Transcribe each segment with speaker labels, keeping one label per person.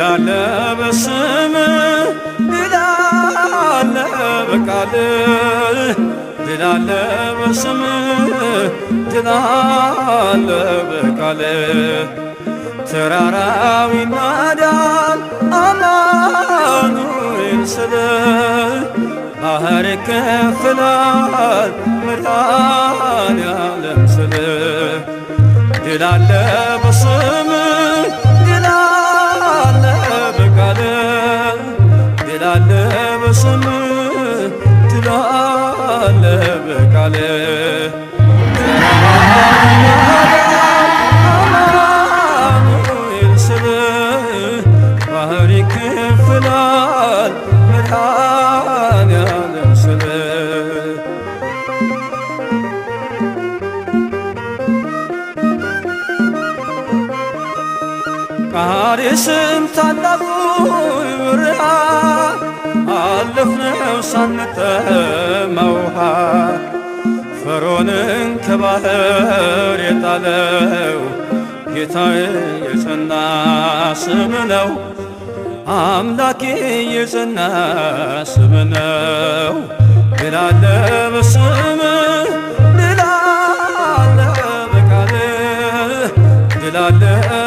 Speaker 1: ድል አለ በስምህ ድል አለ በቃልህ ድል አለ በስምህ ድል አለ በቃልህ ተራራው ይናዳል አማኑኤል ስልህ ባህር ይከፍላል መድኃኔዓለም ስልህ ድል አለ በስምህ ድል አለ በቃልህ ድል አለ በስምህ ድል አለ በቃልህ አማኑኤል ስልህ ባህር ይከፍላል መድኃኔዓለም ስልህ ቃዴስም ታላቁ በረሃ አለፍነው ሳንጠማ ውሃ ፈርዖንን ከባህር የጣለው ጌታዬ የጸና ስም ነው አምላኬ የጸና ስም ነው ድል አለ በስምህ ድል አለ በቃልህ ድል አለ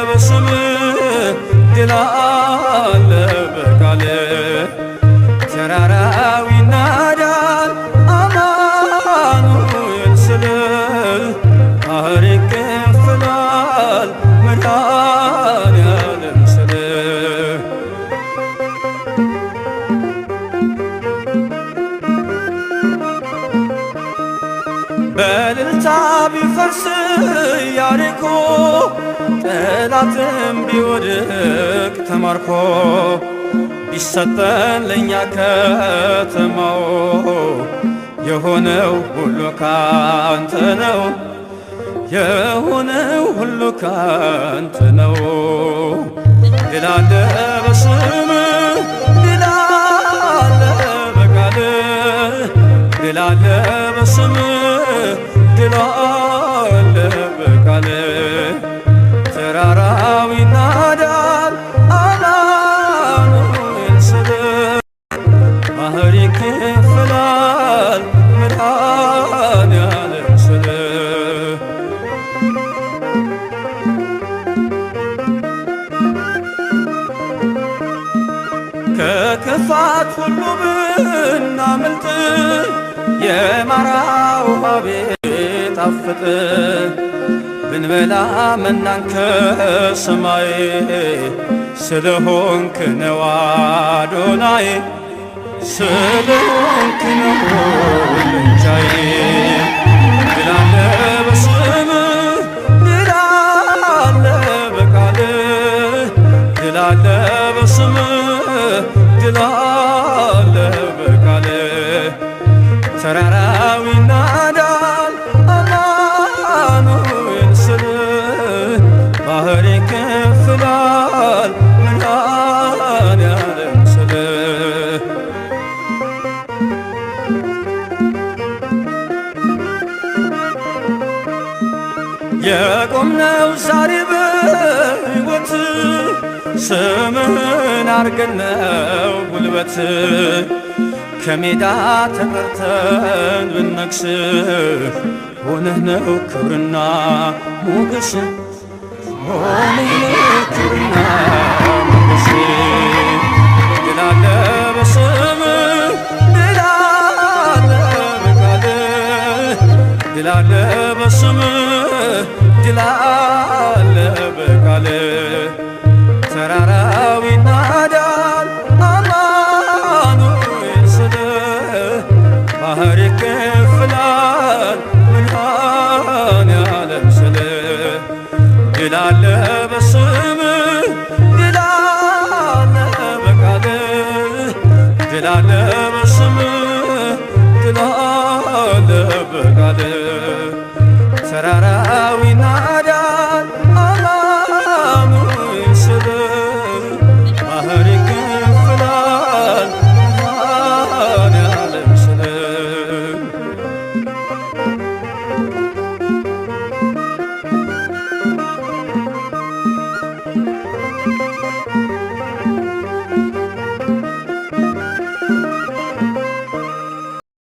Speaker 1: በስምህ ድል አለ በቃልህ ተራራው ይናዳል አማኑኤል ስልህ ባህር ይከፍላል መድኃኔዓለም ስልህ በእልልታ ቢፈርስ ኢያሪኮ ጠላትም ቢወድቅ ተማርኮ ቢሰጠን ለእኛ ከተማው የሆነው ሁሉ ካንተ ነው የሆነው ሁሉ ካንተ ነው ድል አለ በስምህ ድል አለ በቃልህ ድል አለ በስምህ ድል አለ በቃልህ ተራራው ይናዳል አማኑኤል ስልህ ባህር ይከፍላል መድኃኔዓለም ስልህ ከክፋት ሁሉ ብናመልጥ የማራ ውሃ ቢጣፍጥ ብንበላ መናን ከሰማይ ስለሆንክ ነው አዶናይ ስለሆንክ ነው ልንቻዬ ድል አለ በስምህ ድል አለ በቃልህ ድል አለ በስምህ ድል አለ በቃልህ ተራራው ይናዳል አማኑኤል ስልህ ባህር ይከፍላል መድኃኔዓለም ስልህ የቆምነው ዛሬ በሕይወት ስምህን አርገን ነው ጉልበት ከሜዳ ተጠርተን ብነግስ ሆነህ ነው ክብርና ሞገስ ሆነህ ነው ክብርና ሞገስ ድል አለ በስምህ ድል አለ በቃልህ ድል አለ በስምህ ድል አለ በቃልህ ተራራው ይናዳል አማኑኤል ስልህ ባህር ይከፍላል መድኃኔዓለም ስልህ ድል አለ በስምህ ድል አለ በቃልህ ድል አለ በስምህ ድል አለ በቃልህ ተራራ